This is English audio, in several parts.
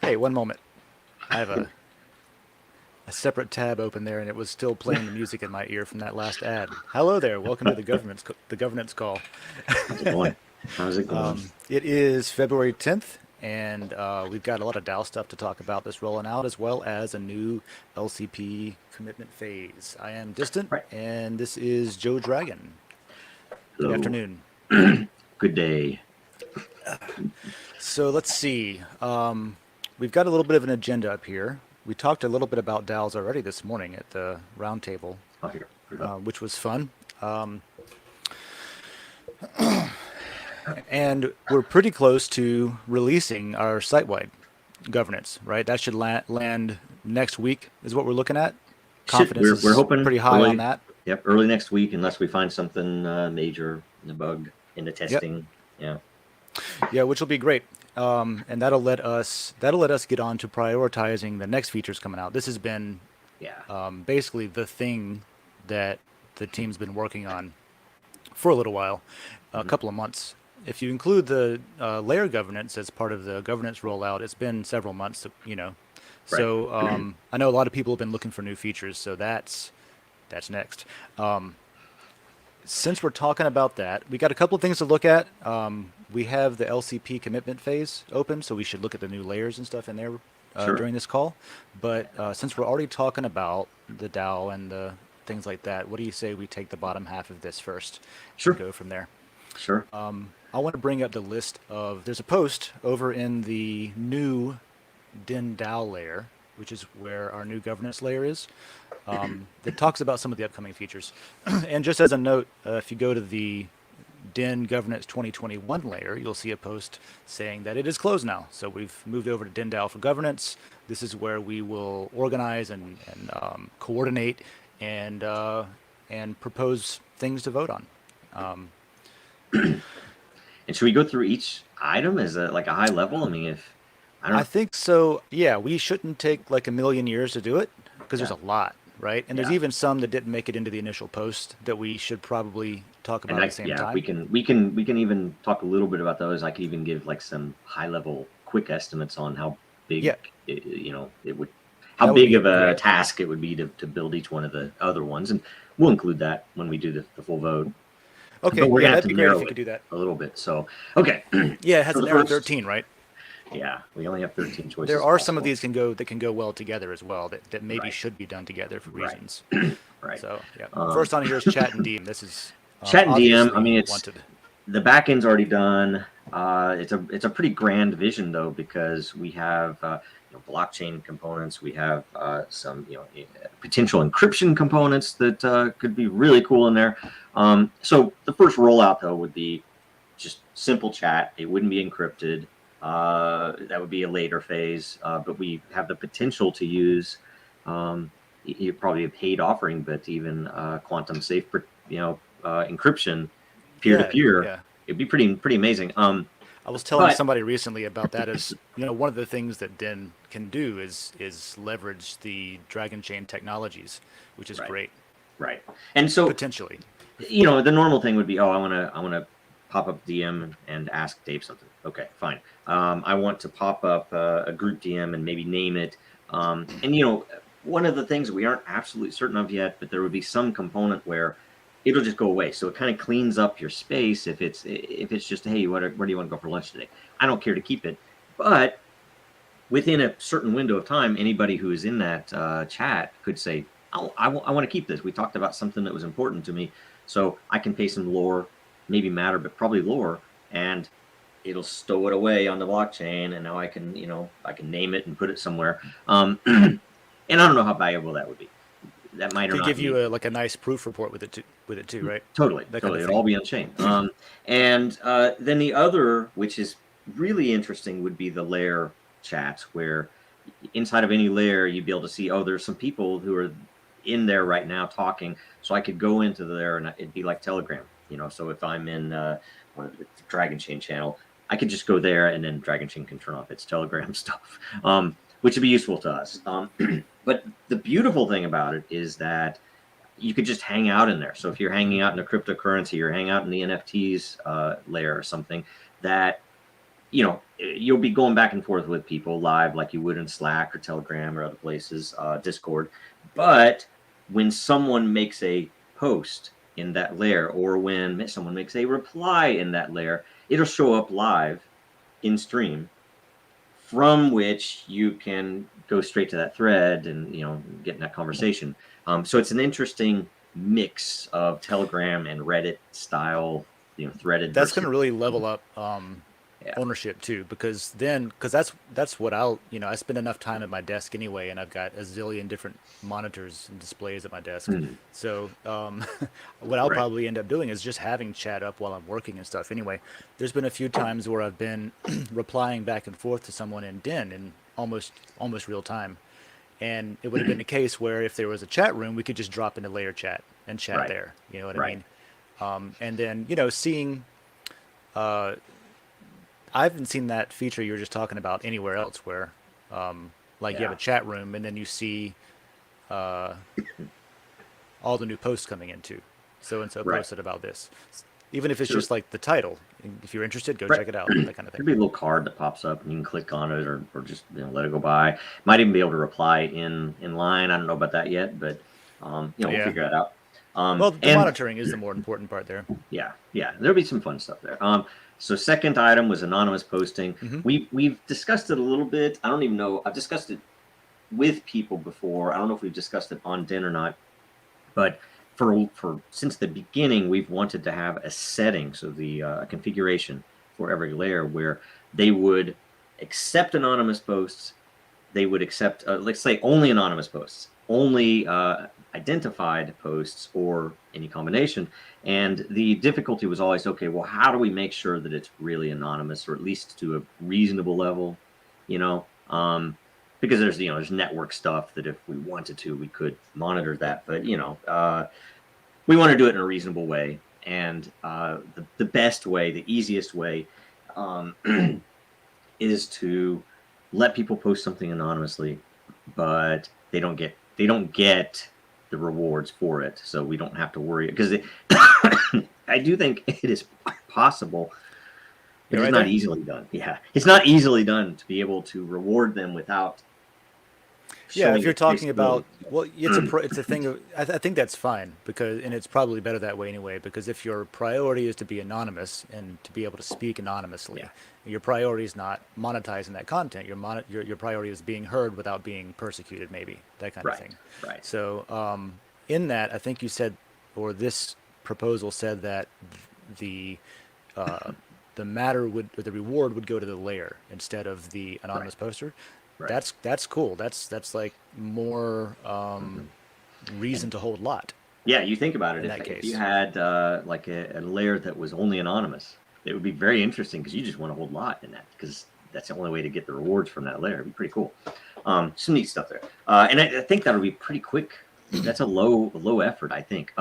Hey, one moment. I have a separate tab open there, and it was still playing the music in my ear from that last ad. Hello there. Welcome to the governance call. How's it going? How's it going? It is February 10th, and we've got a lot of DAO stuff to talk about that's rolling out, as well as a new LCP commitment phase. I am Distant, Right. and this is Joe Dragon. Good Hello. afternoon. Good day. So let's see. We've got a little bit of an agenda up here. We talked a little bit about DAOs already this morning at the roundtable, Oh, here. Put it up. which was fun. And we're pretty close to releasing our site-wide governance, right? That should land next week, is what we're looking at. Shit, Confidence we're is hoping pretty high on early. that. Yep, early next week, unless we find something major in the bug in the Yep. testing. Yeah. Yeah, which will be great. And that'll let us get on to prioritizing the next features coming out. This has been Yeah. basically the thing that the team's been working on for a little while, a hmm couple of months. If you include the layer governance as part of the governance rollout, it's been several months. Right. So I know a lot of people have been looking for new features, so that's next. Since we're talking about that, we got a couple of things to look at. We have the LCP commitment phase open, so we should look at the new layers and stuff in there Sure. during this call. But since we're already talking about the DAO and the things like that, what do you say we take the bottom half of this first and Sure. go from there? Sure. I want to bring up the list of. There's a post over in the new DENDAO layer, which is where our new governance layer is, that talks about some of the upcoming features. And just as a note, if you go to the Den Governance 2021 layer, you'll see a post saying that it is closed now. So we've moved over to DENDAO for governance. This is where we will organize and coordinate and propose things to vote on. Um, And should we go through each item as like a high level? I mean, if I I don't. think so. Yeah, we shouldn't take like a million years to do it because there's Yeah. a lot, right? And there's Yeah. even some that didn't make it into the initial post that we should probably talk And about at the I, same yeah, we time. can we can we can even talk a little bit about those. I could even give like some high level quick estimates on how big Yeah, it would, how that would big be of a great. task it would be to build each one of the other ones, and we'll include that when we do the full vote. But Okay, we're yeah, gonna have that'd to be great if narrow you could it do that. a little bit. So okay, Yeah, it has so an the error first, 13, right? yeah, we only have 13 There choices are some of possible. these that can go well together as well that maybe Right, should be done together for right, reasons. right. So yeah, Um, first on here is chat and Deem. This is Chat and DM. I obviously mean, it's wanted. the back end's already done. It's a pretty grand vision though, because we have blockchain components. We have some potential encryption components that could be really cool in there. So the first rollout though would be just simple chat. It wouldn't be encrypted. That would be a later phase, but we have the potential to use probably a paid offering, but even quantum safe, encryption peer to Yeah, peer. yeah. It'd be pretty amazing. I was telling But somebody recently about that as, one of the things that Den can do is leverage the Dragonchain technologies, which is right, great, right, and so potentially. the normal thing would be, oh, I want to pop up DM and ask Dave something. Okay, fine. I want to pop up a group DM and maybe name it. And one of the things we aren't absolutely certain of yet, but there would be some component where it'll just go away. So it kind of cleans up your space if it's just, hey, where do you want to go for lunch today? I don't care to keep it, but within a certain window of time, anybody who is in that chat could say, oh, I want to keep this. We talked about something that was important to me. So I can pay some lore, maybe matter, but probably lore, and it'll stow it away on the blockchain. And now I can name it and put it somewhere. And I don't know how valuable that would be. That might or Could not give be. you like a nice proof report with it too, right? Totally, That kind totally. of It'll all thing. be on chain. And then the other, which is really interesting, would be the layer chats, where inside of any layer you'd be able to see, oh, there's some people who are in there right now talking. So I could go into there and it'd be like Telegram. So if I'm in one of the Dragon Chain channel, I could just go there and then Dragon Chain can turn off its Telegram stuff, which would be useful to us. But the beautiful thing about it is that you could just hang out in there. So if you're hanging out in a cryptocurrency, you're hanging out in the NFTs layer or something, that you'll be going back and forth with people live like you would in Slack or Telegram or other places, Discord. But when someone makes a post in that layer, or when someone makes a reply in that layer, it'll show up live in stream, from which you can go straight to that thread and, you know, get in that conversation. So it's an interesting mix of Telegram and Reddit style, you know, threaded. That's going versus to really level up yeah. ownership too, because that's what I spend enough time at my desk anyway, and I've got a zillion different monitors and displays at my desk. Mhm. So what I'll Right. probably end up doing is just having chat up while I'm working and stuff. Anyway, there's been a few times where I've been replying back and forth to someone in Den in almost real time, and it would have been a case where if there was a chat room, we could just drop into layer chat and chat Right. there. You know what I Right. mean? And then seeing. Uh, I haven't seen that feature you were just talking about anywhere else where, like, you have Yeah. a chat room and then you see uh, all the new posts coming in too. So and so Right. posted about this. Even if it's Sure. just like the title. If you're interested, go Right. check it out, that kind of thing. There'd be a little card that pops up and you can click on it, or just, you know, let it go by. Might even be able to reply in line. I don't know about that yet, but you know, we'll Yeah. figure that out. Well, the And monitoring is the more important part there. yeah, there'll be some fun stuff there. So second item was anonymous posting. Hmm. We've discussed it a little bit. I don't even know. I've discussed it with people before. I don't know if we've discussed it on Den or not, but for since the beginning, we've wanted to have a setting, so the configuration for every layer where they would accept anonymous posts. They would accept, let's say, only anonymous posts, only identified posts, or any combination. And the difficulty was always, okay, well, how do we make sure that it's really anonymous, or at least to a reasonable level, you know? Because there's, you know, there's network stuff that if we wanted to, we could monitor that. But, you know, we want to do it in a reasonable way. And the best way, the easiest way, um, is to let people post something anonymously, but they don't get the rewards for it. So we don't have to worry, because I do think it is possible, but You it's right not there? easily done. Yeah, it's not easily done to be able to reward them without Yeah, if showing you're a talking traceability. about, well, it's a thing of, I think that's fine because, and it's probably better that way anyway, because if your priority is to be anonymous and to be able to speak anonymously, Yeah, your priority is not monetizing that content. Your priority is being heard without being persecuted, maybe that kind of right, thing. right, So, in that, I think you said, or this proposal said that the uh, the matter would, or the reward would go to the layer instead of the right, anonymous poster. right. That's cool. That's like more Mhm. reason And to hold lot yeah, you think about it. in If that you case. had like a layer that was only anonymous, it would be very interesting, because you just want to hold lot in that, because that's the only way to get the rewards from that layer. It'd be pretty cool. Some neat stuff there, and I think that'll be pretty quick. That's a low effort, I think.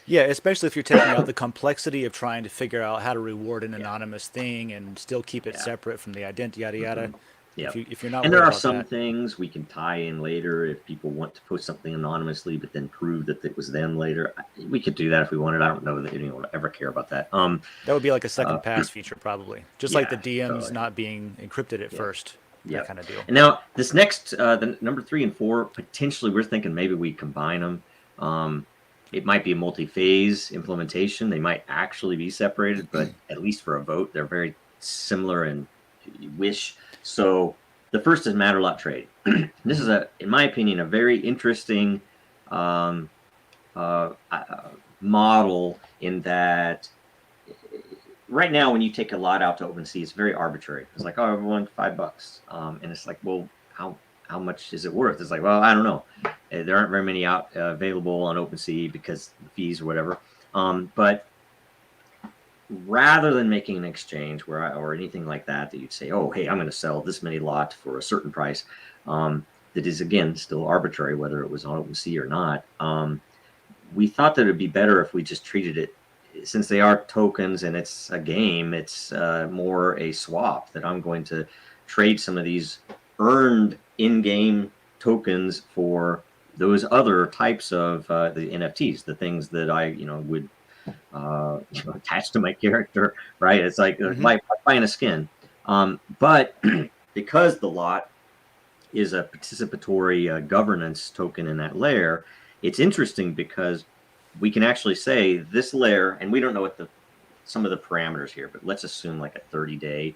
Yeah, especially if you're taking out the complexity of trying to figure out how to reward an Yeah, anonymous thing and still keep it yeah. separate from the identity, yada yada. Hmm. Yeah. If you're not And there worried are about some that, things we can tie in later if people want to post something anonymously, but then prove that it was them later. We could do that if we wanted. I don't know that anyone would ever care about that. that would be like a Uh, second pass feature probably, just like the yeah, DMs totally. not being encrypted at Yeah. first, that Yep. kind of deal. And now this next, the number 3 and 4, potentially we're thinking maybe we combine them. It might be a multi-phase implementation. They might actually be separated, but at least for a vote, they're very similar in wish. So the first is matter lot trade. This is in my opinion, a very interesting um, model, in that right now, when you take a lot out to OpenSea, it's very arbitrary. It's like, oh, everyone $5, and it's like, well, how much is it worth? It's like, well, I don't know. There aren't very many out available on OpenSea because the fees or whatever. But rather than making an exchange or anything like that, that you'd say, oh, hey, I'm going to sell this many lot for a certain price, that is again still arbitrary, whether it was on OpenSea or not. We thought that it'd be better if we just treated it, since they are tokens and it's a game, it's more a swap, that I'm going to trade some of these earned in-game tokens for those other types of the NFTs, the things that I, would attach to my character, right? It's like Hmm. buying a skin. But because the lot is a participatory governance token in that layer, it's interesting because we can actually say this layer, and we don't know what some of the parameters here, but let's assume like a 30-day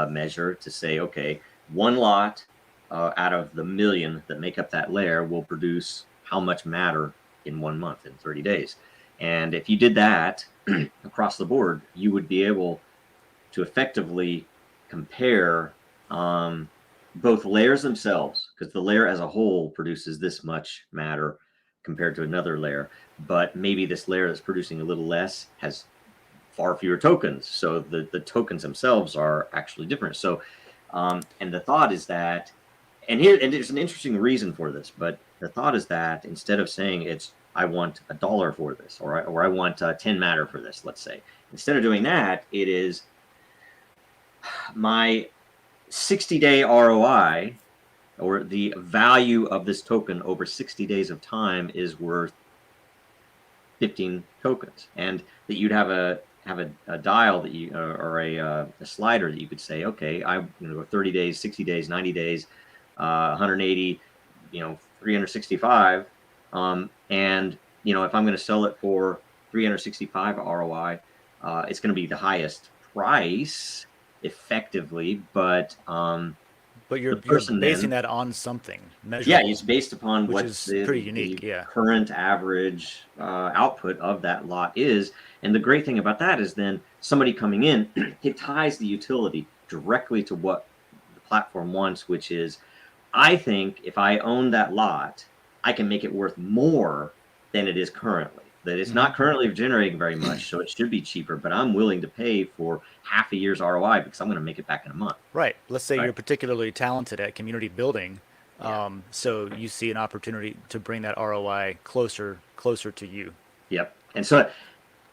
measure to say, okay, one lot out of the million that make up that layer will produce how much matter in 1 month, in 30 days. And if you did that across the board, you would be able to effectively compare both layers themselves, because the layer as a whole produces this much matter compared to another layer, but maybe this layer that's producing a little less has far fewer tokens, so the tokens themselves are actually different. So and the thought is that, and there's an interesting reason for this, but the thought is that instead of saying I want $1 for this, or I want 10 matter for this, let's say, instead of doing that, it is my 60-day ROI, or the value of this token over 60 days of time, is worth 15 tokens, and that you'd have a dial that you or a slider that you could say, okay, 30 days, 60 days, 90 days, 180, 365, and if I'm going to sell it for 365 ROI, it's going to be the highest price effectively, but you're basing that on something measurable. Yeah, it's based upon which what is pretty unique. Yeah, current average output of that lot is. And the great thing about that is then somebody coming in, it ties the utility directly to what the platform wants, which is, I think if I own that lot, I can make it worth more than it is currently. That it's not currently generating very much, so it should be cheaper, but I'm willing to pay for half a year's ROI because I'm going to make it back in a month. Right. Let's say you're particularly talented at community building, so you see an opportunity to bring that ROI closer to you. Yep. And so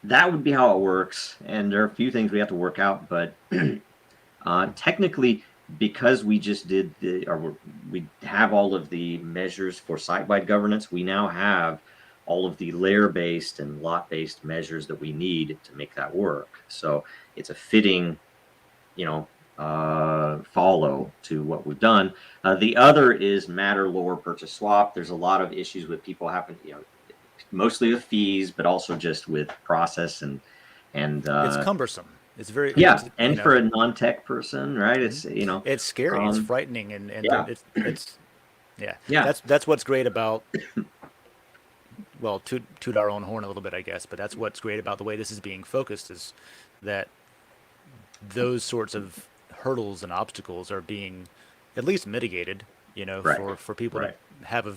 that would be how it works. And there are a few things we have to work out, but technically, because we just did we have all of the measures for site-wide governance, we now have all of the layer-based and lot-based measures that we need to make that work. So it's a fitting, follow to what we've done. The other is matter lore purchase swap. There's a lot of issues with people having, mostly with fees, but also just with process and it's cumbersome. It's very for a non-tech person, right? It's it's scary. It's frightening, and it's That's what's great about. Well, toot our own horn a little bit, I guess, but that's what's great about the way this is being focused, is that those sorts of hurdles and obstacles are being at least mitigated, for people to have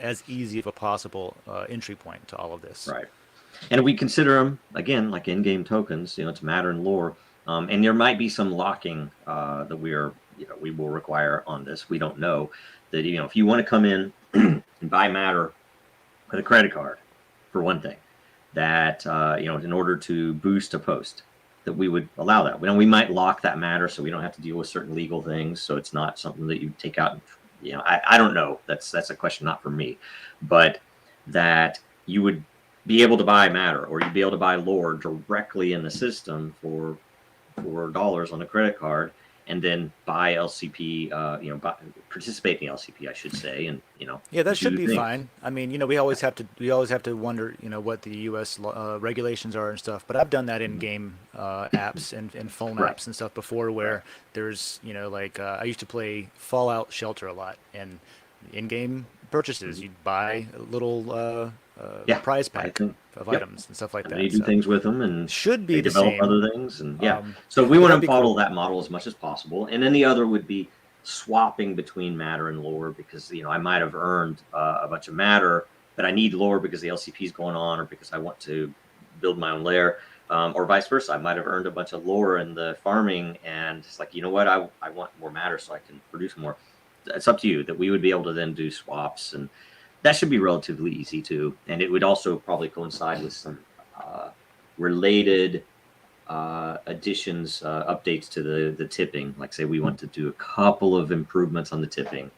as easy of a possible entry point to all of this. Right. And we consider them, again, like in-game tokens, it's matter and lore. And there might be some locking that we will require on this. We don't know that, if you want to come in and buy matter with a credit card, for one thing, that, in order to boost a post, that we would allow that. We might lock that matter so we don't have to deal with certain legal things. So it's not something that you take out. I don't know. That's a question not for me, but that you would be able to buy matter, or you'd be able to buy lore directly in the system for $4 on a credit card, and then buy LCP, participate in the LCP, I should say, and that should be fine. I mean, we always have to wonder, what the U.S. Regulations are and stuff. But I've done that in game apps and phone apps and stuff before, where there's, I used to play Fallout Shelter a lot, and in-game purchases, you'd buy a little prize pack of items and stuff like that. They do things with them, and should be the develop same. other things, and so we want to follow that model as much as possible. And then the other would be swapping between matter and lore, because I might have earned a bunch of matter, but I need lore because the LCP is going on, or because I want to build my own lair, or vice versa. I might have earned a bunch of lore in the farming, and it's like, I want more matter so I can produce more. It's up to you. That we would be able to then do swaps, and that should be relatively easy too. And it would also probably coincide with some related additions, updates to the tipping. Like, say we want to do a couple of improvements on the tipping,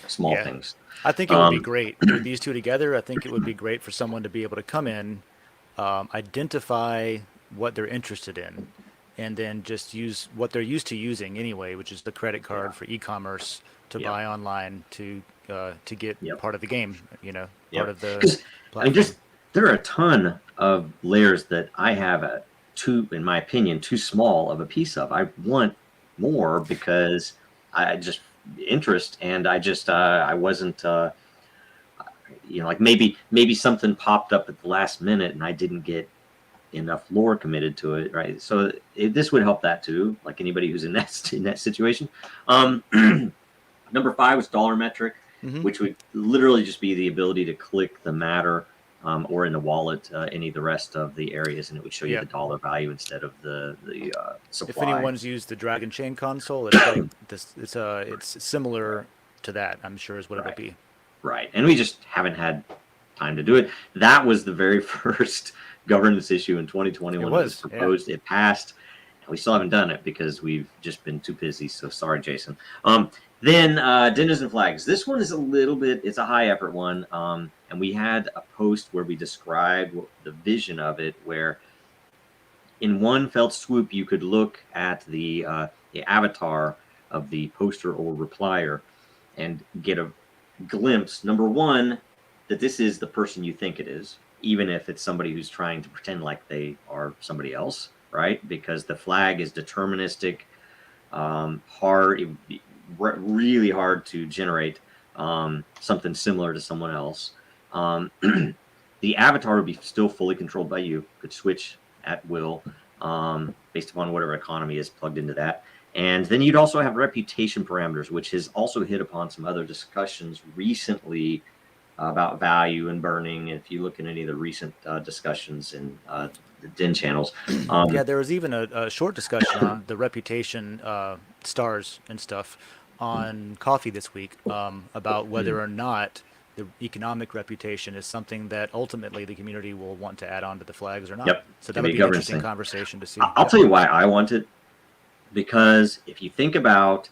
small things. I think it would be great with these two together. I think it would be great for someone to be able to come in, identify what they're interested in, and then just use what they're used to using anyway, which is the credit card for e-commerce to Yep. buy online to get Yep. part of the game, part Yep. of the Because I mean, platform. there are a ton of layers that I have in my opinion, too small of a piece of. I want more because I just interest, and I wasn't like maybe something popped up at the last minute and I didn't get enough lore committed to it, right? So this would help that too, like anybody who's in that situation. Um, Number 5 was dollar metric, Hmm. which would literally just be the ability to click the matter or in the wallet, any of the rest of the areas, and it would show you Yeah. the dollar value instead of the If supply. anyone's used the Dragonchain console, it's like this. It's similar to that. I'm sure is what it'll Right, be. right. And we just haven't had time to do it. That was the very first governance issue in 2020 It when it was was, yeah. proposed. It passed. We still haven't done it because we've just been too busy. So sorry, Jason. Then dinners and flags. This one is it's a high effort one. And we had a post where we described the vision of it, where in one felt swoop you could look at the avatar of the poster or replier and get a glimpse. Number one, that this is the person you think it is, even if it's somebody who's trying to pretend like they are somebody else, right? Because the flag is deterministic, really hard to generate something similar to someone else. The avatar would be still fully controlled by you, could switch at will based upon whatever economy is plugged into that. And then you'd also have reputation parameters, which has also hit upon some other discussions recently about value and burning. If you look at any of the recent discussions in the Den channels, Yeah, there was even a short discussion on the reputation stars and stuff on Coffee this week about whether or not the economic reputation is something that ultimately the community will want to add on to the flags or not. yep, So that can be would a be an governance interesting thing. conversation to see. I'll Yep. tell you why I want it, because if you think about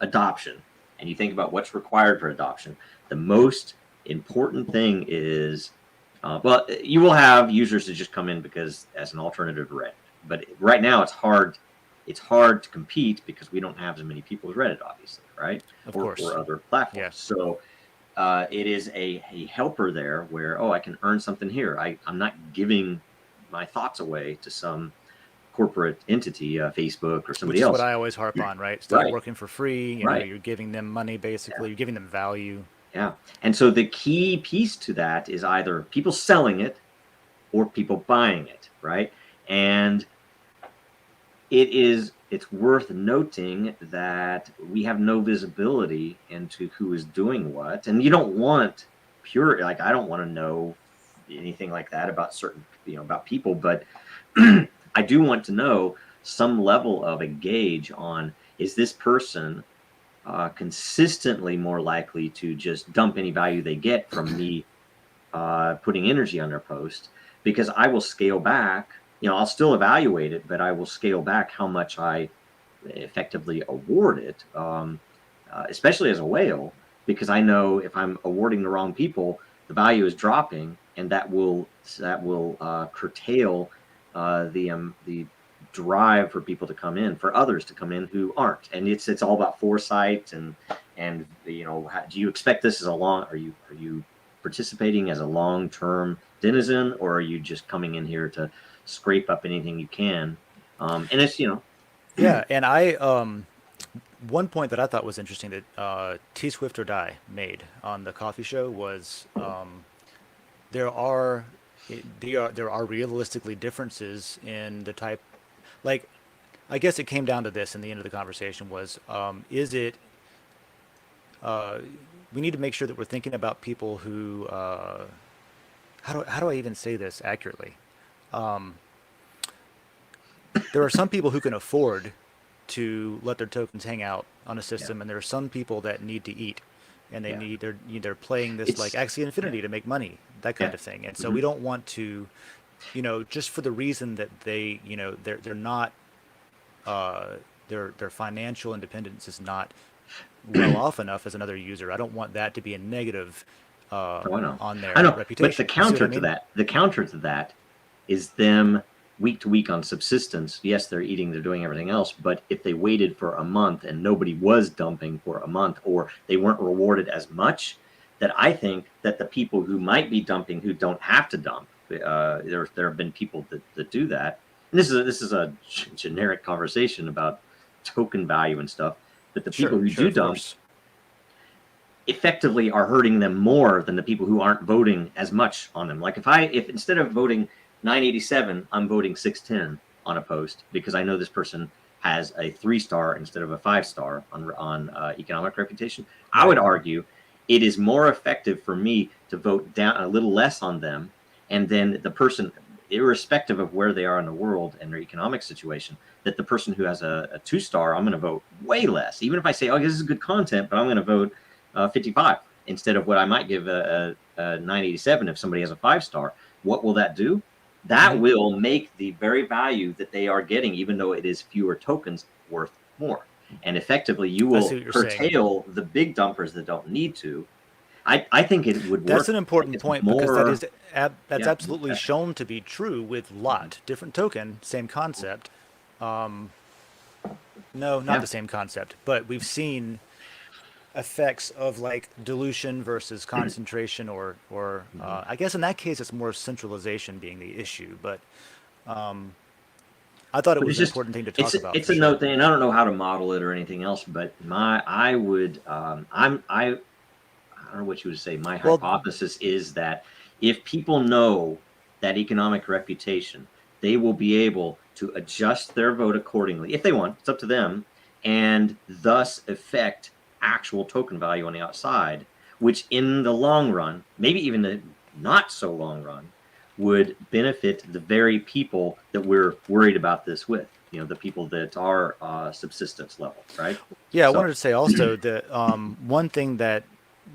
adoption and you think about what's required for adoption, the most important thing is well, you will have users that just come in because as an alternative to Reddit, but right now it's hard to compete because we don't have as many people as Reddit, obviously, right? Of course. Or other Yeah. platforms. So it is a helper there where, oh, I can earn something here. I'm not giving my thoughts away to some corporate entity, Facebook or Which somebody is what else. I always harp on, right? Stop Right, working for free. right. You're giving them money Yeah, basically. You're giving them value. yeah. And so the key piece to that is either people selling it or people buying it, right? And it's worth noting that we have no visibility into who is doing what, and you don't want pure, like, I don't want to know anything like that about certain, about people, but I do want to know some level of a gauge on, is this person consistently more likely to just dump any value they get from me putting energy on their post, because I will scale back. I'll still evaluate it, but I will scale back how much I effectively award it, especially as a whale, because I know if I'm awarding the wrong people, the value is dropping, and that will curtail the drive for people to come in, for others to come in who aren't. And it's all about foresight and do you expect this as are you participating as a long-term denizen, or are you just coming in here to scrape up anything you can? And it's Yeah, and one point that I thought was interesting that T Swift or Die made on the coffee show was there are there are realistically differences in the type, like, I guess it came down to this in the end of the conversation was is it we need to make sure that we're thinking about people who how do I even say this accurately? There are some people who can afford to let their tokens hang out on a yeah, system, and there are some people that need to eat, and yeah. they're playing this like It's Axie yeah, Infinity to make money, that yeah. kind of thing. And so Hmm. we don't want to, just for the reason that they're not their financial independence is not well off enough as another user. I don't want that to be a negative Oh, I know. on I their know. But reputation. You see what I mean? the counter to that is them week to week on subsistence, yes, they're eating, they're doing everything else. But if they waited for a month and nobody was dumping for a month, or they weren't rewarded as much, that I think that the people who might be dumping who don't have to dump, there have been people that do that. And this is a generic conversation about token value and stuff. But the people who do of dump course. effectively are hurting them more than the people who aren't voting as much on them. Like if instead of voting 987, I'm voting 610 on a post because I know this person has a 3-star instead of a 5-star on economic reputation. I would argue it is more effective for me to vote down a little less on them, and then the person, irrespective of where they are in the world and their economic situation, that the person who has a 2-star, I'm going to vote way less. Even if I say, oh, this is good content, but I'm going to vote 55 instead of what I might give a 987 if somebody has a 5-star. What will that do? That will make the very value that they are getting, even though it is fewer tokens, worth more. And effectively, you will curtail the big dumpers that don't need to. I think it would work. That's an important point because that's absolutely shown to be true with lot. Different token, same concept. No, not the same concept, but we've seen effects of like dilution versus concentration, or I guess in that case it's more centralization being the issue. But I thought it was an important thing to talk about. It's a note thing, and I don't know how to model it or anything else. But I would I don't know what you would say. My hypothesis is that if people know that economic reputation, they will be able to adjust their vote accordingly if they want. It's up to them, and thus affect actual token value on the outside, which in the long run, maybe even the not so long run, would benefit the very people that we're worried about this with. You know, the people that are subsistence level, right? Yeah, I wanted to say also that one thing that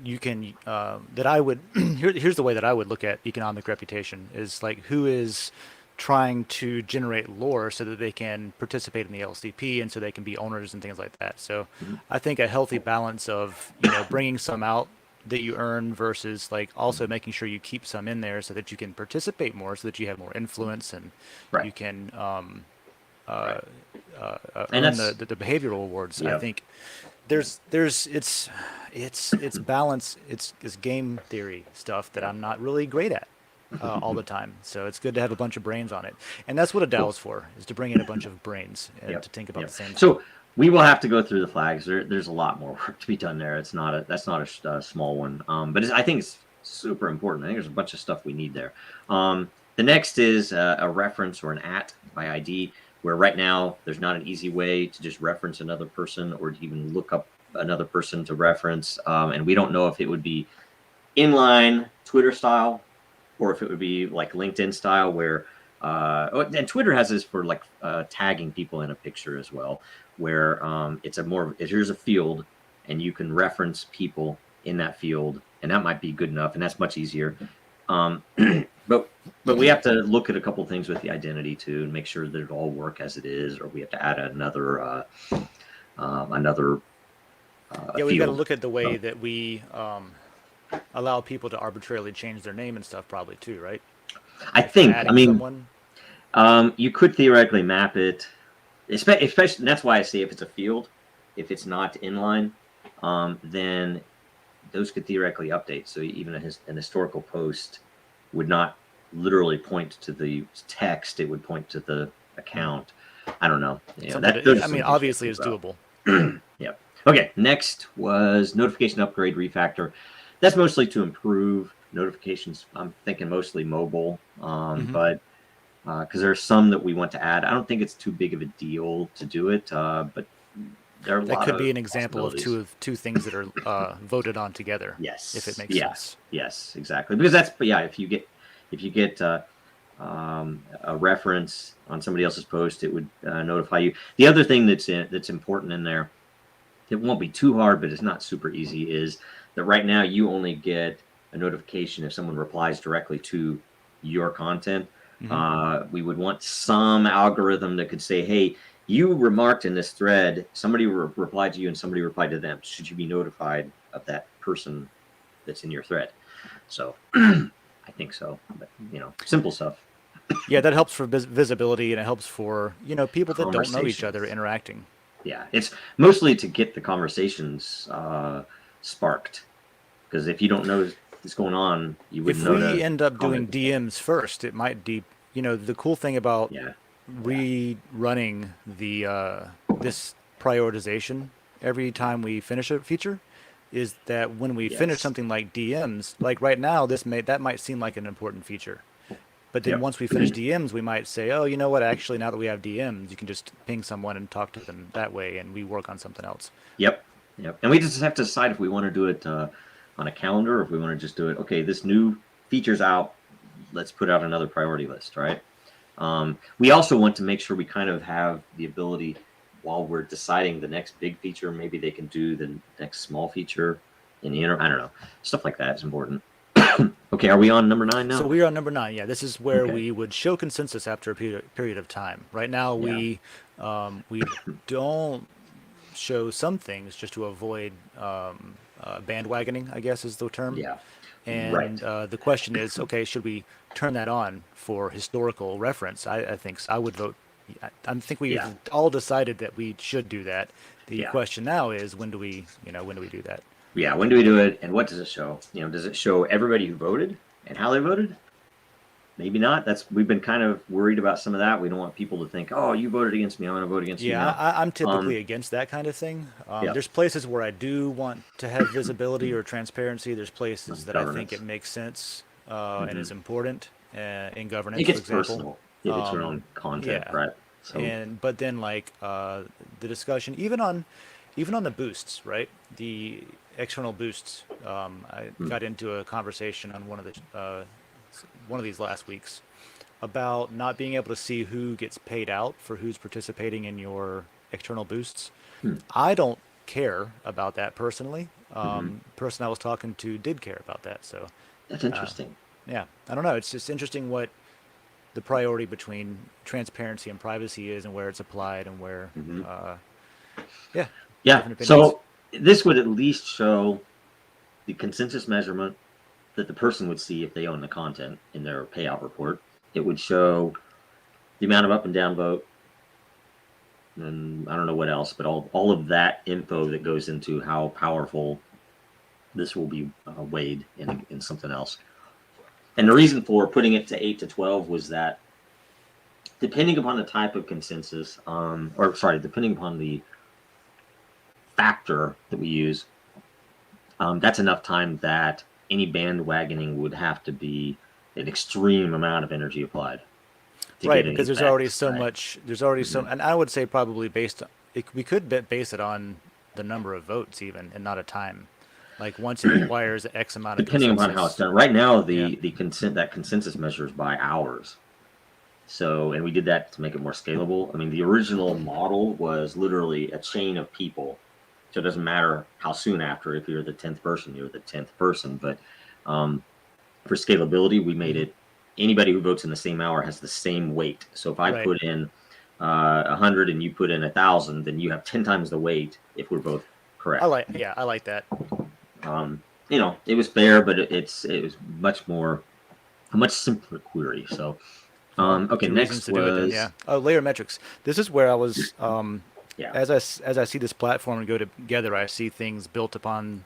you can that I would here's the way that I would look at economic reputation is like who is trying to generate lore so that they can participate in the LCP and so they can be owners and things like that. So I think a healthy balance of, you know, bringing some out that you earn versus like also making sure you keep some in there so that you can participate more, so that you have more influence and you can earn the behavioral awards. I think there's it's balance, it's game theory stuff that I'm not really great at all the time. So it's good to have a bunch of brains on it, and that's what a DAO is for, is to bring in a bunch of brains and to think about the same thing. So we will have to go through the flags. There's a lot more work to be done there. That's not a small one, but I think it's super important. I think there's a bunch of stuff we need there. The next is a reference or an by ID, where right now there's not an easy way to just reference another person or to even look up another person to reference, and we don't know if it would be inline Twitter style or if it would be like LinkedIn style, where and Twitter has this for like tagging people in a picture as well, where it's here's a field and you can reference people in that field, and that might be good enough, and that's much easier. But we have to look at a couple things with the identity too and make sure that it all work as it is, or we have to add another we got to look at the way that we allow people to arbitrarily change their name and stuff, probably too, right? I mean, you could theoretically map it, especially, and that's why I say if it's a field, if it's not inline, then those could theoretically update. So even an historical post would not literally point to the text; it would point to the account. I don't know. Obviously, it's doable. Yeah. Okay. Next was notification upgrade refactor. That's mostly to improve notifications. I'm thinking mostly mobile, but because there are some that we want to add. I don't think it's too big of a deal to do it, but there are that could be an example of two things that are voted on together. Yes, if it makes sense. Yes, exactly. Because that's if you get a reference on somebody else's post, it would notify you. The other thing that's important in there, it won't be too hard, but it's not super easy, is that right now you only get a notification if someone replies directly to your content. We would want some algorithm that could say, hey, you remarked in this thread, somebody replied to you and somebody replied to them. Should you be notified of that person that's in your thread? So I think so, but simple stuff. Yeah, that helps for visibility, and it helps for, people that don't know each other Conversations. interacting. Yeah, it's mostly to get the conversations sparked. Because if you don't know what's going on, you wouldn't If know we to end up comment doing with something. DMs first, it might the cool thing about Yeah, yeah, rerunning this prioritization every yeah. time we finish a feature is that when we finish Yes. something like DMs, like right now, that might seem like an important feature. But then Yep. once we finish DMs, we might say, oh, you know what? Actually, now that we have DMs, you can just ping someone and talk to them that way, and we work on something else. Yep. Yep. And we just have to decide if we want to do it on a calendar or if we want to just do it. Okay, this new feature's out. Let's put out another priority list, right? We also want to make sure we kind of have the ability while we're deciding the next big feature, maybe they can do the next small feature in the I don't know. Stuff like that is important. Okay, are we on number 9 So now? we are on number 9. Yeah, this is where Okay. we would show consensus after a period of time. Right now, Yeah. we don't show some things just to avoid bandwagoning, I guess is the term. Yeah. And Right. the question is, okay, should we turn that on for historical reference? I think I would vote. I think we've Yeah. all decided that we should do that. The Yeah. question now is, when do we do that? Yeah. When do we do it and what does it show? Does it show everybody who voted and how they voted? Maybe not. We've been kind of worried about some of that. We don't want people to think, "Oh, you voted against me. I'm going to vote against you Yeah, now." I'm typically Um, against that kind of thing. yeah. There's places where I do want to have visibility or transparency. There's places that I think it Governance. makes sense and Hmm. is important in It governance, for gets example. personal if it's your own content, Yeah, right? So, but then like the discussion, even on the boosts, right? The external boosts. I mm, got into a conversation on one of these last weeks about not being able to see who gets paid out for who's participating in your external boosts. mm, I don't care about that personally. mhm. Person I was talking to did care about that. So, That's interesting. yeah, I don't know. It's just interesting what the priority between transparency and privacy is and where it's applied and where, Hmm. uh, yeah, Yeah. different opinions. So this would at least show the consensus measurement that the person would see if they own the content in their payout report. It would show the amount of up and down vote, and I don't know what else, but all of that info that goes into how powerful this will be weighed in something else. And the reason for putting it to 8 to 12 was that depending upon the type of consensus, or sorry, depending upon the factor that we use, that's enough time that any bandwagoning would have to be an extreme amount of energy applied to Right, get any because there's already effect, so right? much. There's already Hmm. so, and I would say probably we could base it on the number of votes even, and not a time. Like once it acquires X amount of Depending upon how it's consensus. done. Right now, Yeah. the consent that consensus measures by hours. So, and we did that to make it more scalable. I mean, the original model was literally a chain of people. So it doesn't matter how soon after, if you're the 10th person, you're the 10th person. But um, for scalability, we made Hmm. it anybody who votes in the same hour has the same weight. So if I Right. put in 100 and you put in 1,000, then you have 10 times the weight if we're both correct. I like that. Um, it was fair, but it was a much simpler query. So, Well, okay, two reasons next to do it then. was Yeah. Oh, layer metrics. This is where I was. yeah. As I see this platform go together, I see things built upon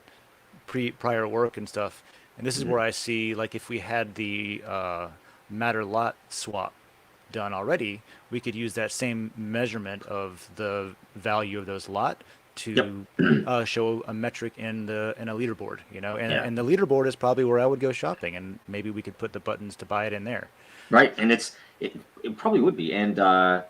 prior work and stuff. And this is Mhm. where I see, like, if we had the matter lot swap done already, we could use that same measurement of the value of those lot Yep. to show a metric in a leaderboard, Yeah. and the leaderboard is probably where I would go shopping, and maybe we could put the buttons to buy it in there. Right. And it probably would be. And I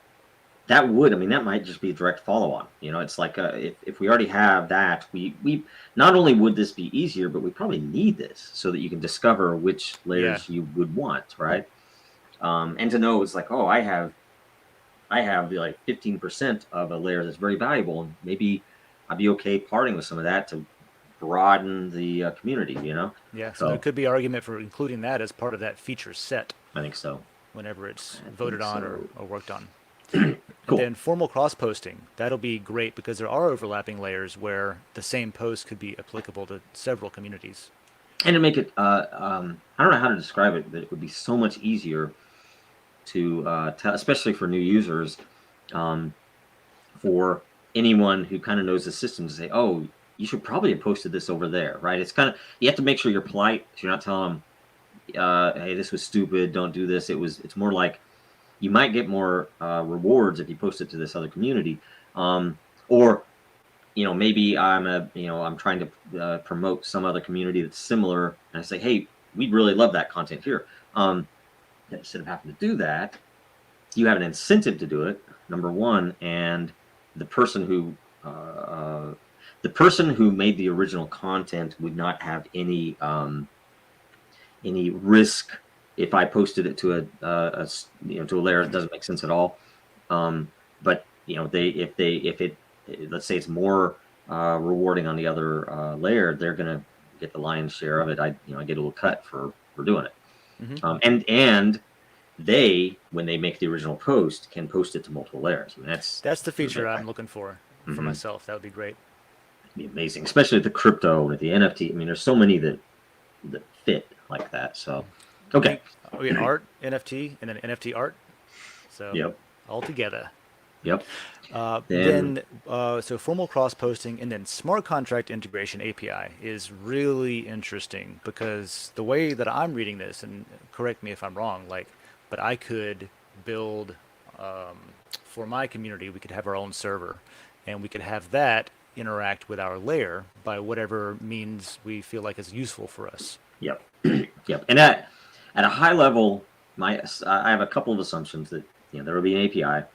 mean, that might just be a direct follow on. It's like if we already have that, we not only would this be easier, but we probably need this so that you can discover which Yeah, layers you would want, right? And to know it's like, oh, I have like 15% of a layer that's very valuable, and maybe I'd be okay parting with some of that to broaden the community. yeah. So there So could be argument for including that as part of that feature set I think so. whenever it's I voted think on so. or worked on. And Cool. then formal cross posting. That'll be great because there are overlapping layers where the same post could be applicable to several communities. And to make it, I don't know how to describe it, but it would be so much easier to especially for new users, for anyone who kind of knows the system to say, oh, you should probably have posted this over there, right? It's kind of, you have to make sure you're polite. So you're not telling them, hey, this was stupid, don't do this. It's more like you might get more rewards if you post it to this other community. Or, maybe I'm trying to promote some other community that's similar, and I say, hey, we'd really love that content here. Instead of having to do that, you have an incentive to do it, number one, and the person who made the original content would not have any risk if I posted it to to a layer that doesn't make sense at all. But let's say it's more rewarding on the other layer, they're gonna get the lion's share of it. I get a little cut for doing it. Mm-hmm. And they, when they make the original post, can post it to multiple layers. I mean, That's the feature I'm looking for Mhm. myself. That would be great. It'd be amazing, especially with the crypto, with the NFT. I mean, there's so many that fit like that. So, okay. We had art, NFT, and then NFT art. So Yep. all together. Yep. Then so formal cross-posting and then smart contract integration API is really interesting because the way that I'm reading this, and correct me if I'm wrong, but I could build for my community, we could have our own server, and we could have that interact with our layer by whatever means we feel like is useful for us. Yep. Yep. And at a high level, I have a couple of assumptions that there will be an API.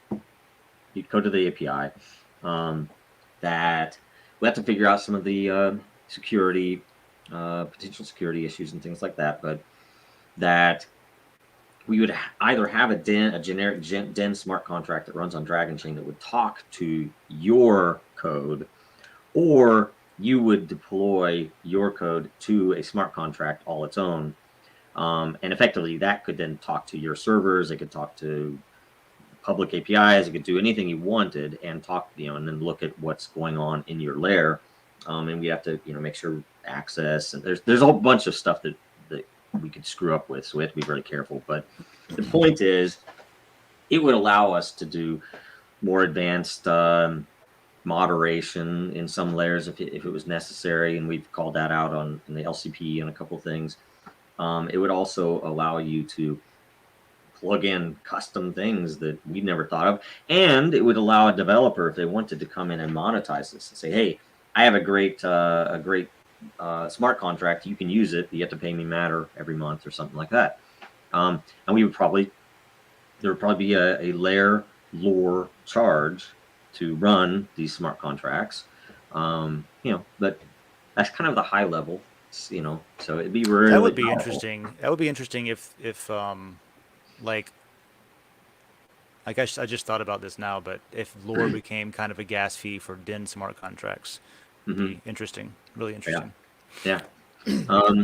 You'd go to the API. That we have to figure out some of the security, potential security issues and things like that. But that we would either have a generic Den smart contract that runs on Dragonchain that would talk to your code, or you would deploy your code to a smart contract all its own. And effectively, that could then talk to your servers. It could talk to public APIs. It could do anything you wanted and talk, and then look at what's going on in your layer. And we have to, make sure access, and there's a whole bunch of stuff that we could screw up with. So we have to be very careful. But the point is, it would allow us to do more advanced moderation in some layers if it was necessary, and we've called that out in the LCP and a couple of things. It would also allow you to plug in custom things that we've never thought of, and it would allow a developer, if they wanted, to come in and monetize this and say, "Hey, I have a great smart contract. You can use it. But you have to pay me Matter every month or something like that." And there would probably be a layer lore charge to run these smart contracts. But that's kind of the high level. So it'd be really That would be powerful. interesting. That would be interesting if like I guess I just thought about this now, but if lore became kind of a gas fee for Den smart contracts, it'd be interesting, really interesting. Yeah.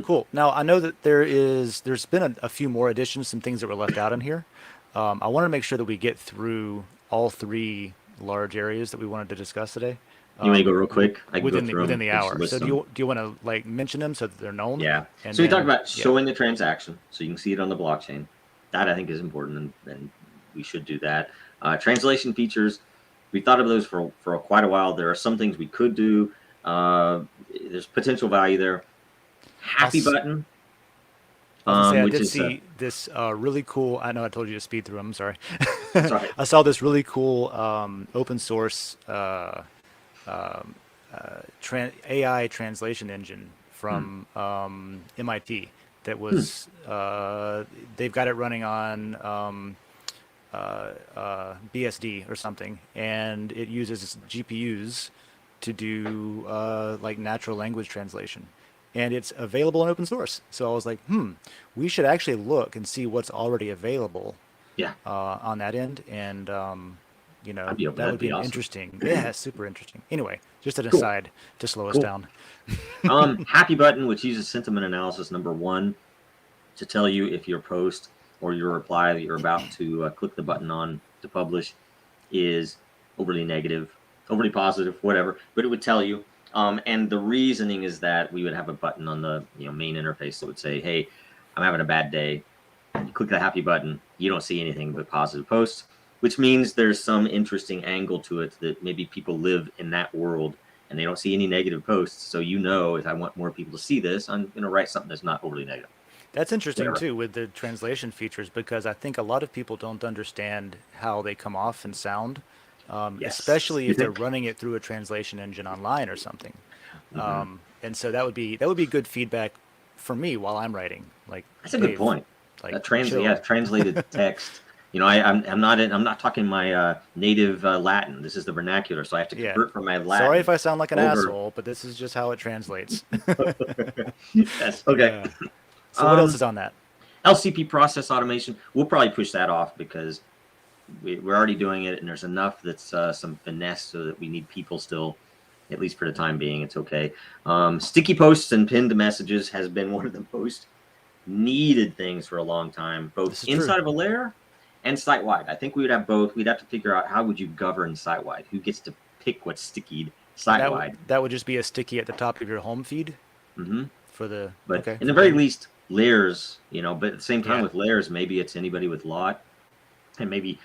Cool. Now I know that there's been a few more additions, some things that were left out in here. I want to make sure that we get through all three large areas that we wanted to discuss today. You want to go real quick? I can within go the through within them, the just hour. list So them. do you want to mention them so that they're known? Yeah. And So we talked then- about showing the transaction, so you can see it on the blockchain. That I think is important, and we should do that. Translation features, we thought of those for quite a while. There are some things we could do. There's potential value there. Happy button. I was gonna say, I which did is see this really cool. I know I told you to speed through them. Sorry. sorry. I saw this really cool open source AI translation engine from MIT that was they've got it running on BSD or something, and it uses GPUs to do like natural language translation. And it's available in open source. So I was like, we should actually look and see what's already available Yeah. on that end. And, I'd be open. that That'd would be be an awesome. interesting, yeah, super interesting. Anyway, just an Cool. aside to slow us Cool. down. Happy button, which uses sentiment analysis number 1 to tell you if your post or your reply that you're about to click the button on to publish is overly negative, overly positive, whatever, but it would tell you. And the reasoning is that we would have a button on the main interface that would say, "Hey, I'm having a bad day. You click the happy button, you don't see anything but positive posts, which means there's some interesting angle to it that maybe people live in that world and they don't see any negative posts. So if I want more people to see this, I'm going to write something that's not overly negative. That's interesting Whatever. too with the translation features because I think a lot of people don't understand how they come off and sound, Yes. especially if they're running it through a translation engine online or something. Hmm. And so that would be good feedback for me while I'm writing. Like, That's a good Dave, point. like Yeah, chill. translated text. I'm not talking my native Latin. This is the vernacular, so I have to Yeah. convert from my Sorry Latin if I sound like an over. asshole, but this is just how it translates. Yes. Okay. Yeah. So what else Um, is on that? LCP process automation. We'll probably push that off because we're already doing it, and there's enough that's some finesse so that we need people still, at least for the time being. It's okay. Sticky posts and pinned messages has been one of the most needed things for a long time, both This is true. inside of a layer and site wide. I think we would have both. We'd have to figure out how would you govern site wide? Who gets to pick what's stickied And site that would wide? that would just be a sticky at the top of your home feed Hmm. for the But okay, in the for very Den. least, layers, but at the same time Yeah. with layers, maybe it's anybody with lot, and maybe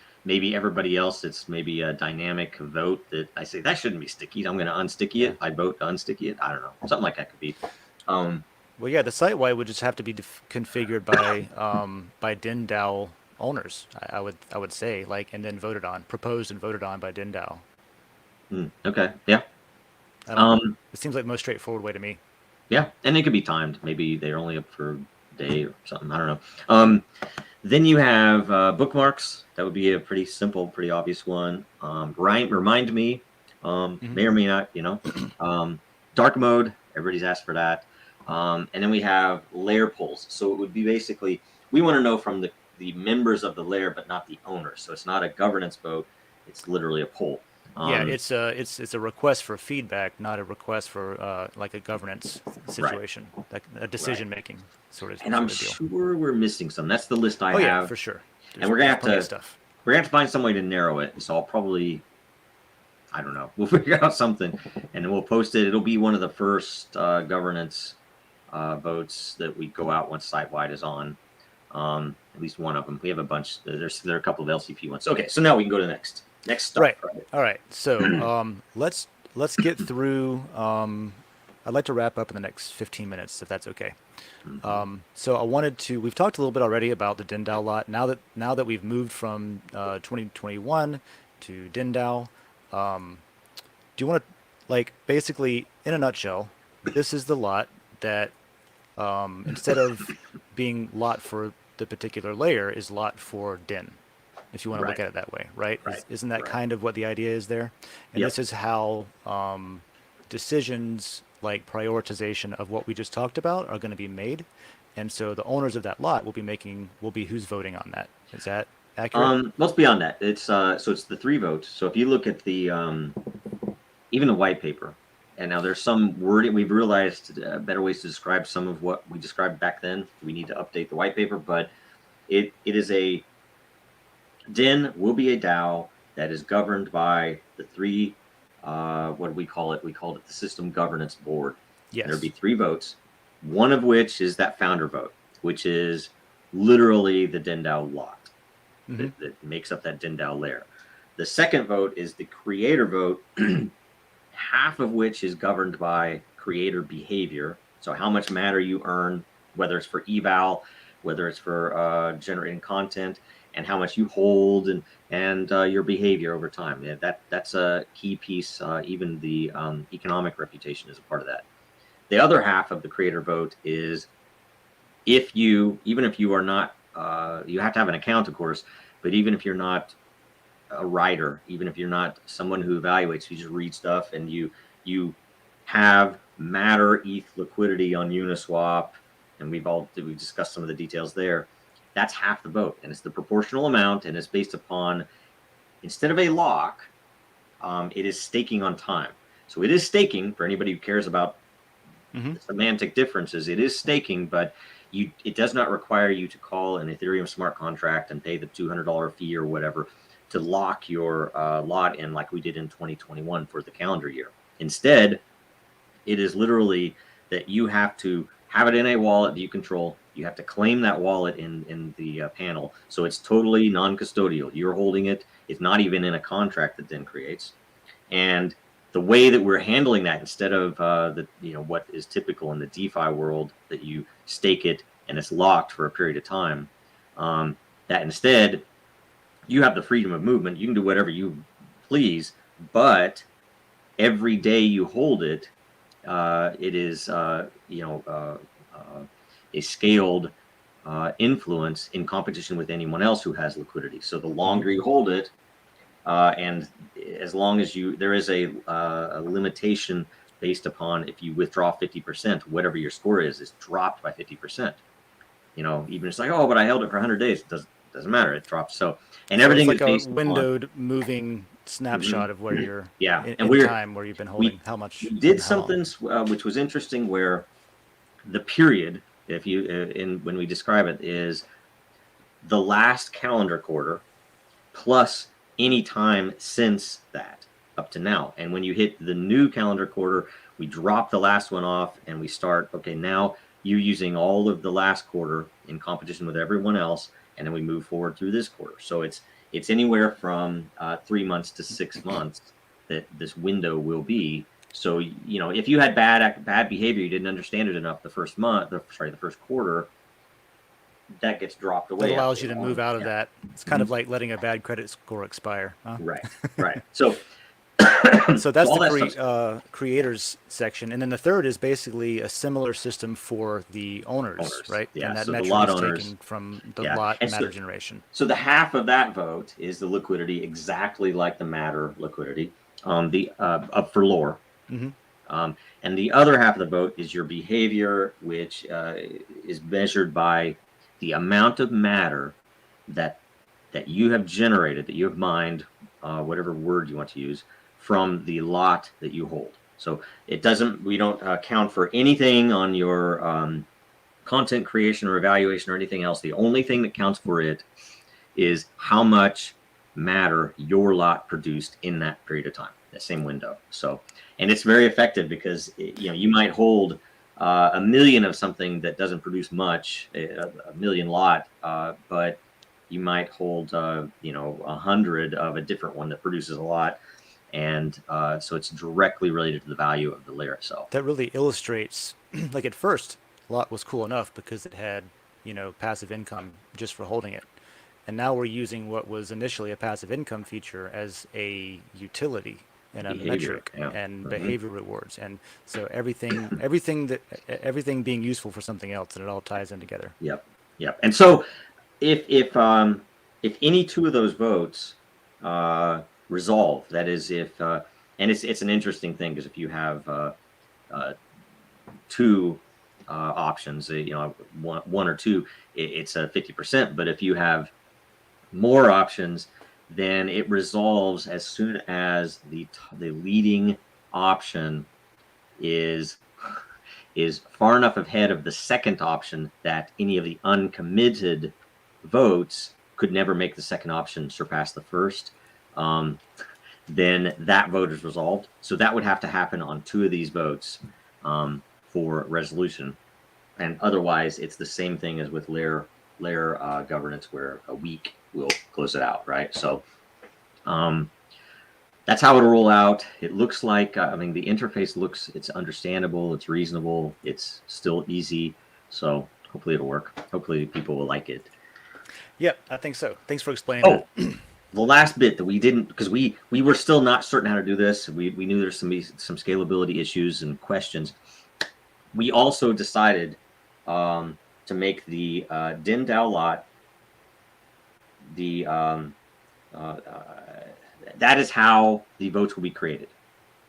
everybody else. It's maybe a dynamic vote that I say that shouldn't be sticky. I'm going to unsticky Yeah. it. I vote to unsticky it. I don't know, something like that could be. Um, Well, yeah, the site wide would just have to be configured by DENDAO owners. I would say like and then voted on, proposed and voted on by DENDAO. okay, yeah. I don't know. Um, It seems like the most straightforward way to me. Yeah, and they could be timed. Maybe they're only up for a day or something. I don't know. Um, then you have bookmarks. That would be a pretty simple, pretty obvious one. Remind me. Hmm. May or may not. Dark mode. Everybody's asked for that. And then we have layer polls. So it would be basically we want to know from the members of the layer, but not the owner. So it's not a governance vote. It's literally a poll. Yeah, Um, it's a request for feedback, not a request for like a governance right, situation, like a right. decision making sort of And I'm sort of deal. sure we're missing some. That's the list I Oh yeah, have. for sure. And There's we're gonna there's have plenty of to stuff. we're gonna have to find some way to narrow it. So I'll probably I don't know. We'll figure out something, and then we'll post it. It'll be one of the first governance votes that we go out once site wide is on. At least one of them. We have a bunch. There are a couple of LCP ones. Okay, so now we can go to the next stuff. Right. All right. So let's get through. I'd like to wrap up in the next 15 minutes, if that's okay. Mm-hmm. So I wanted to. We've talked a little bit already about the DENDAO lot. Now that we've moved from 2021 to DENDAO, do you want to like basically in a nutshell, this is the lot that instead of being lot for the particular layer is lot for DIN, if you want to look Right, at it that way, right? right, Isn't that right. kind of what the idea is there? And Yep. this is how decisions like prioritization of what we just talked about are going to be made. And so the owners of that lot will be who's voting on that. Is that accurate? Let's be on that. It's so it's the three votes. So if you look at the even the white paper, and now there's some wording we've realized better ways to describe some of what we described back then. We need to update the white paper, but it is a DIN will be a DAO that is governed by the three. What do we call it? We called it the System Governance Board. There'll be Yes. three votes, one of which is that founder vote, which is literally the DENDAO lot Hmm. that makes up that DENDAO layer. The second vote is the creator vote, half of which is governed by creator behavior. So how much matter you earn, whether it's for eval, whether it's for generating content, and how much you hold and your behavior over time. Yeah, that's a key piece. Even the economic reputation is a part of that. The other half of the creator vote is even if you are not, you have to have an account, of course, but even if you're not a writer, even if you're not someone who evaluates, you just read stuff and you have matter ETH liquidity on Uniswap, and we've discussed some of the details there. That's half the vote, and it's the proportional amount, and it's based upon instead of a lock, it is staking on time. So it is staking for anybody who cares about Hmm. the semantic differences. It is staking, but it does not require you to call an Ethereum smart contract and pay the $200 fee or whatever to lock your lot in like we did in 2021 for the calendar year. Instead, it is literally that you have to have it in a wallet that you control. You have to claim that wallet in the panel. So it's totally non-custodial. You're holding it. It's not even in a contract that Den creates. And the way that we're handling that, instead of what is typical in the DeFi world, that you stake it and it's locked for a period of time, that instead you have the freedom of movement. You can do whatever you please, but every day you hold it, it is a scaled influence in competition with anyone else who has liquidity. So the longer you hold it, and as long as there is a limitation based upon if you withdraw 50%, whatever your score is dropped by 50%. Even it's like, oh, but I held it for 100 days. It doesn't matter. It drops. So everything it's like is based a windowed moving snapshot of where you're in time, where you've been holding, how much. We did something which was interesting, where the period, if you when we describe it, is the last calendar quarter plus any time since that up to now. And when you hit the new calendar quarter, we drop the last one off and we start, okay, now you're using all of the last quarter in competition with everyone else, and then we move forward through this quarter. So it's anywhere from 3 months to 6 months that this window will be. So if you had bad behavior, you didn't understand it enough the first quarter, that gets dropped away. That allows you to move out of that. It's kind of like letting a bad credit score expire. Huh? Right. So so that's the creators section, and then the third is basically a similar system for the owners. Right? Yeah. And that so metric the lot is owners, taken from the lot matter generation. So the half of that vote is the liquidity, exactly like the matter liquidity, for lore. And the other half of the vote is your behavior, which is measured by the amount of matter that you have generated, that you have mined, whatever word you want to use, from the lot that you hold. So we don't count for anything on your content creation or evaluation or anything else. The only thing that counts for it is how much matter your lot produced in that period of time, that same window. So, and it's very effective because you might hold 1 million of something that doesn't produce much, a million lot, but you might hold 100 of a different one that produces a lot, and so it's directly related to the value of the layer itself. That really illustrates, like at first, lot was cool enough because it had passive income just for holding it, and now we're using what was initially a passive income feature as a utility and a metric and behavior rewards, and so everything being useful for something else, and it all ties in together. Yep. And so if any two of those votes resolve, that is, and it's an interesting thing, because if you have two options, one or two, it's a 50%. But if you have more options, then it resolves as soon as the leading option is far enough ahead of the second option that any of the uncommitted votes could never make the second option surpass the first. Then that vote is resolved. So that would have to happen on two of these votes for resolution. And otherwise, it's the same thing as with Lair governance, where a week will close it out, right? So that's how it'll roll out. It looks like, the interface it's understandable, it's reasonable, it's still easy. So hopefully it'll work. Hopefully people will like it. Yep, I think so. Thanks for explaining that. The last bit that we didn't, because we were still not certain how to do this. We knew there's some scalability issues and questions. We also decided to make the DENDAO lot that is how the votes will be created,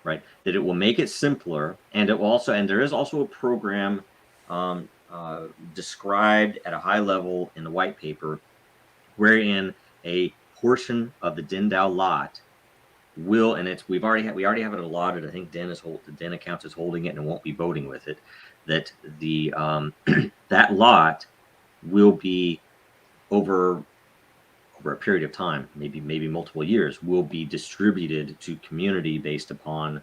right? That it will make it simpler, and there is also a program described at a high level in the white paper, wherein a portion of the DENDAO lot will, and we already have it allotted. I think the Den account is holding it, and it won't be voting with it. That the that lot will be over a period of time, maybe multiple years, will be distributed to community based upon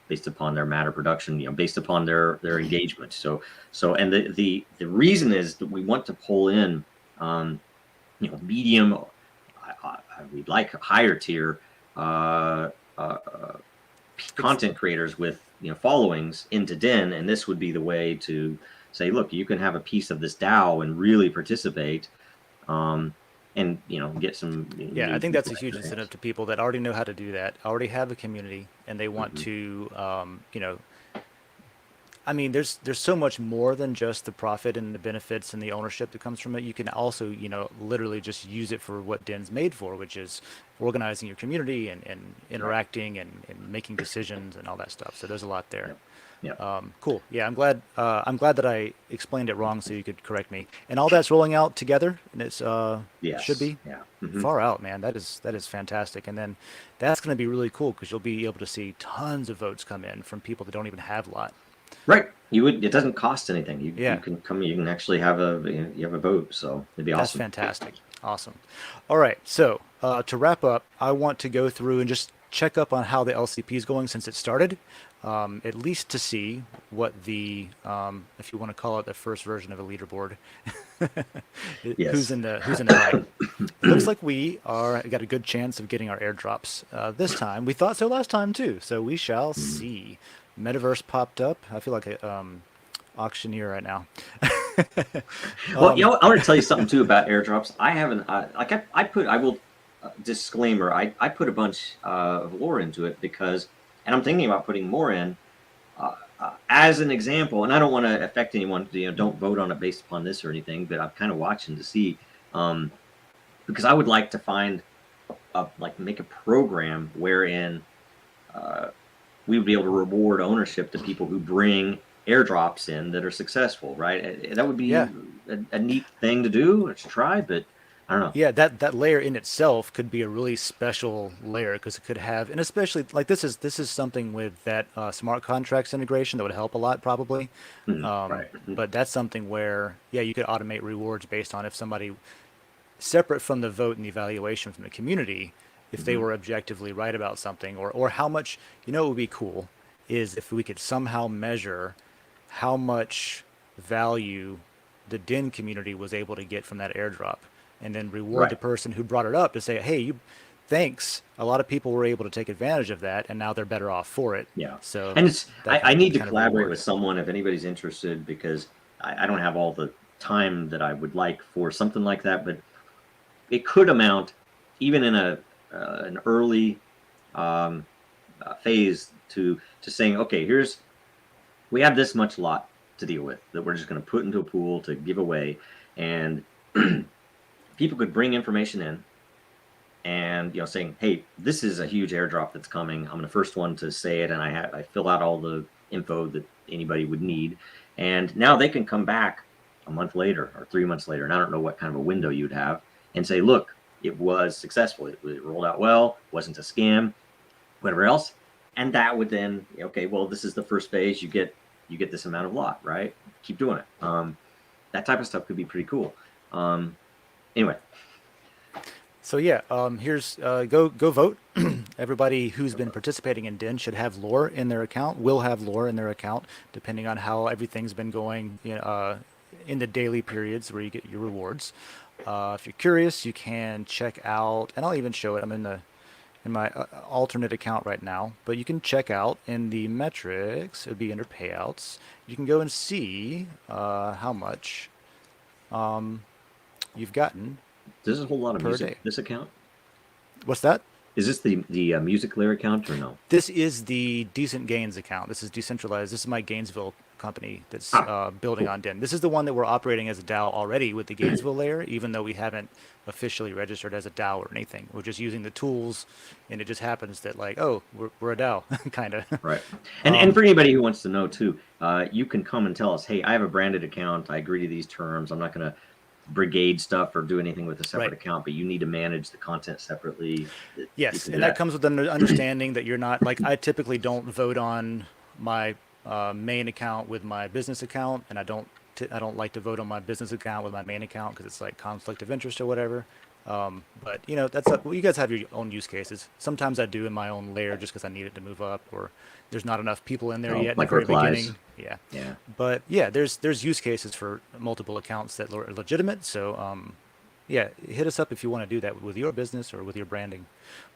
based upon their matter production, based upon their engagement. And the reason is that we want to pull in, medium, we'd like higher tier uh, uh, content creators with followings into Den, and this would be the way to say, look, you can have a piece of this DAO and really participate, and get some. Yeah, I think that's a huge into incentive to people that already know how to do that, already have a community, and they want to, I mean, there's so much more than just the profit and the benefits and the ownership that comes from it. You can also, literally just use it for what Den's made for, which is organizing your community and interacting and making decisions and all that stuff. So there's a lot there. Cool. Yeah, I'm glad. I'm glad that I explained it wrong, so you could correct me. And all that's rolling out together, and it's Yes. should be far out, man. That is fantastic. And then that's going to be really cool because you'll be able to see tons of votes come in from people that don't even have a lot. Right. It doesn't cost anything. You Yeah. can come. You can actually have you have a vote. So it'd be That's awesome. fantastic. Awesome. All right. So to wrap up, I want to go through and just check up on how the LCP is going since it started, at least to see what the, if you want to call it the first version of a leaderboard, Yes. who's in the right. It looks like we got a good chance of getting our airdrops this time. We thought so last time too. So we shall see. Metaverse popped up. I feel like a auctioneer right now. Well, I want to tell you something too about airdrops. I haven't I will disclaimer. I put a bunch of lore into it because, and I'm thinking about putting more in as an example. And I don't want to affect anyone. Don't vote on it based upon this or anything. But I'm kind of watching to see, because I would like to find, make a program wherein we would be able to reward ownership to people who bring airdrops in that are successful, right? That would be a neat thing to do or to try, but I don't know. Yeah, that layer in itself could be a really special layer because it could have, and especially like this is something with that smart contracts integration that would help a lot probably. Right. But that's something where you could automate rewards based on if somebody separate from the vote and the evaluation from the community, if they were objectively right about something, or how much, what would be cool is if we could somehow measure how much value the Den community was able to get from that airdrop, and then reward the person who brought it up to say, hey, thanks. A lot of people were able to take advantage of that, and now they're better off for it. Yeah. So, and I need to collaborate reward with someone if anybody's interested, because I don't have all the time that I would like for something like that, but it could amount, even in an early phase, to saying, okay, we have this much lot to deal with that we're just going to put into a pool to give away, and people could bring information in and saying, hey, this is a huge airdrop that's coming. I'm the first one to say it, and I fill out all the info that anybody would need, and now they can come back a month later or 3 months later, and I don't know what kind of a window you'd have, and say, look, it was successful. It rolled out well. Wasn't a scam. Whatever else, and that would then, okay, well, this is the first phase. You get this amount of lot, right? Keep doing it. That type of stuff could be pretty cool. Anyway. So here's go vote. Everybody who's been participating in Den should have lore in their account. Will have lore in their account, depending on how everything's been going in the daily periods where you get your rewards. If you're curious, you can check out, and I'll even show it. I'm in my alternate account right now, but you can check out in the metrics. It would be under payouts. You can go and see how much you've gotten. There's a whole lot of per music. day. This account. What's that? Is this the music layer account or no? This is the Decent Gains account. This is decentralized. This is my Gainesville company that's building on Den. This is the one that we're operating as a DAO already with the Gainesville layer, even though we haven't officially registered as a DAO or anything. We're just using the tools, and it just happens that we're a DAO, kind of. Right. And for anybody who wants to know too, you can come and tell us, hey, I have a branded account. I agree to these terms. I'm not going to brigade stuff or do anything with a separate account, but you need to manage the content separately. Yes, and that comes with an understanding that you're not, I typically don't vote on my main account with my business account, and I don't like to vote on my business account with my main account because it's like conflict of interest or whatever. But you know, that's well, you guys have your own use cases. Sometimes I do in my own layer just because I need it to move up, or there's not enough people in there yet in the Like very replies. beginning. Yeah. Yeah. But yeah, there's use cases for multiple accounts that are legitimate. So yeah, hit us up if you want to do that with your business or with your branding.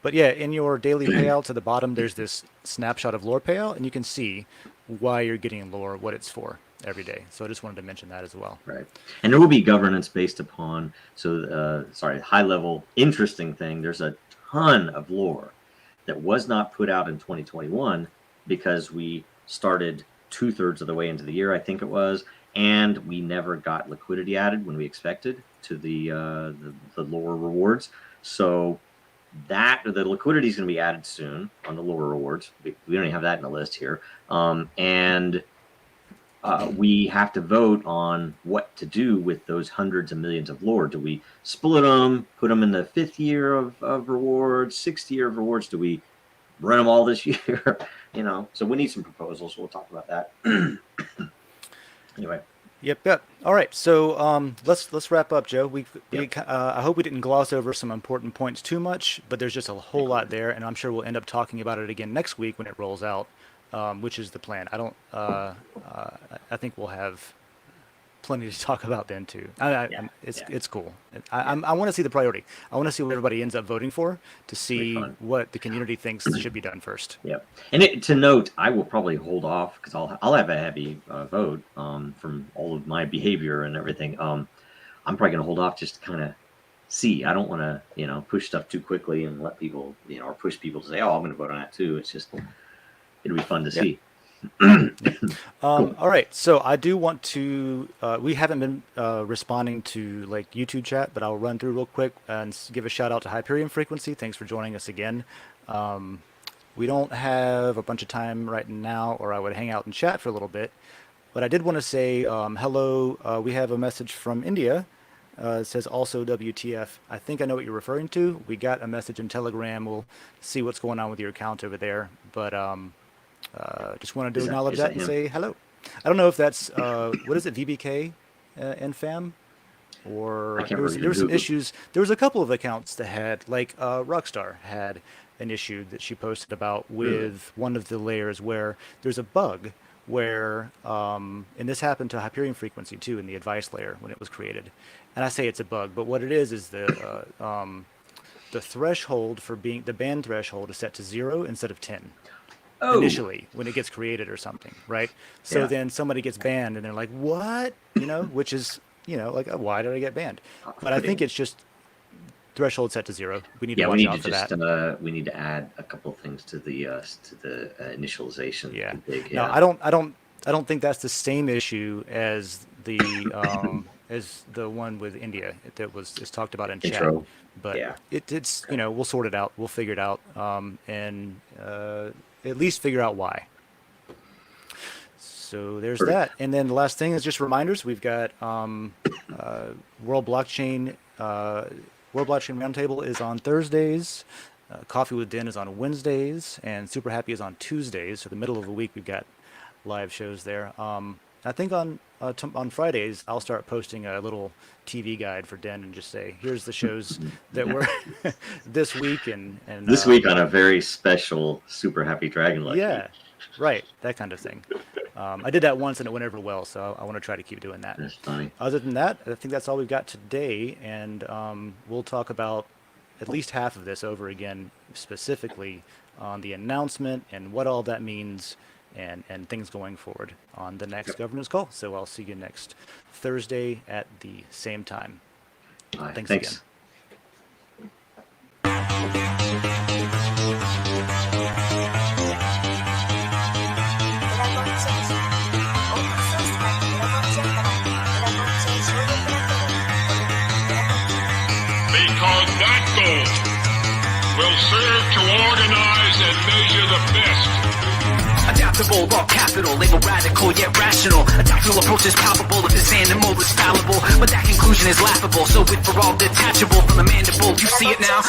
But yeah, in your daily payouts at the bottom, there's this snapshot of lore payout, and you can see why you're getting lore, what it's for every day. So I just wanted to mention that as well. Right. And there will be governance based upon, high level, interesting thing. There's a ton of lore that was not put out in 2021 because we started 2/3 of the way into the year, I think it was, and we never got liquidity added when we expected to the lore rewards. So that the liquidity is going to be added soon on the lore rewards. We don't even have that in the list here. And we have to vote on what to do with those hundreds of millions of lore. Do we split them, put them in the 5th year of rewards, 6th year of rewards? Do we run them all this year? You know, so we need some proposals. We'll talk about that. Anyway. Yep. All right. So let's wrap up, Joe. I hope we didn't gloss over some important points too much, but there's just a whole lot there, and I'm sure we'll end up talking about it again next week when it rolls out, which is the plan. I think we'll have plenty to talk about then too. It's cool. I want to see the priority. I want to see what everybody ends up voting for to see what the community thinks should be done first. Yeah, and to note, I will probably hold off because I'll have a heavy vote from all of my behavior and everything. I'm probably going to hold off just to kind of see. I don't want to push stuff too quickly and let people or push people to say, oh, I'm going to vote on that too. It's just it'll be fun to see. Cool. All right, so I do want to we haven't been responding to like YouTube chat, but I'll run through real quick and give a shout out to Hyperion Frequency. Thanks for joining us again. We don't have a bunch of time right now, or I would hang out and chat for a little bit, but I did want to say hello. We have a message from India. It says also WTF. I think I know what you're referring to. We got a message in Telegram. We'll see what's going on with your account over there, but just wanted to acknowledge that and say hello. I don't know if that's what is it, VBK and FAM, or there was some issues. There was a couple of accounts that had, like Rockstar had an issue that she posted about with one of the layers where there's a bug where, and this happened to Hyperion Frequency too in the advice layer when it was created. And I say it's a bug, but what it is the threshold for being the ban threshold is set to 0 instead of 10. Initially when it gets created or something, right? So then somebody gets banned and they're like, what? Which is, like, why did I get banned? But I think it's just threshold set to 0. We need to watch out for that. We need to add a couple of things to the initialization. Yeah. Config, No, I don't think that's the same issue as the one with India that is taled about in chat. But it's we'll sort it out. We'll figure it out. And at least figure out why. So there's that. And then the last thing is just reminders. We've got World Blockchain Roundtable is on Thursdays. Coffee with Den is on Wednesdays, and Super Happy is on Tuesdays. So the middle of the week we've got live shows there. I think on Fridays I'll start posting a little TV guide for Den and just say, here's the shows that were this week and this week on a very special Super Happy Dragon Lucky. Yeah, right, that kind of thing. I did that once and it went over well, so I want to try to keep doing that. That's funny. Other than that, I think that's all we've got today, and we'll talk about at least half of this over again, specifically on the announcement and what all that means and things going forward on the next governance call. So I'll see you next Thursday at the same time. Thanks again. Because that goal will serve to organize and measure the best. Adaptable, raw capital, label radical yet rational. A tactical approach is palpable if this animal is fallible. But that conclusion is laughable, so with for all detachable from the mandible, you see it now?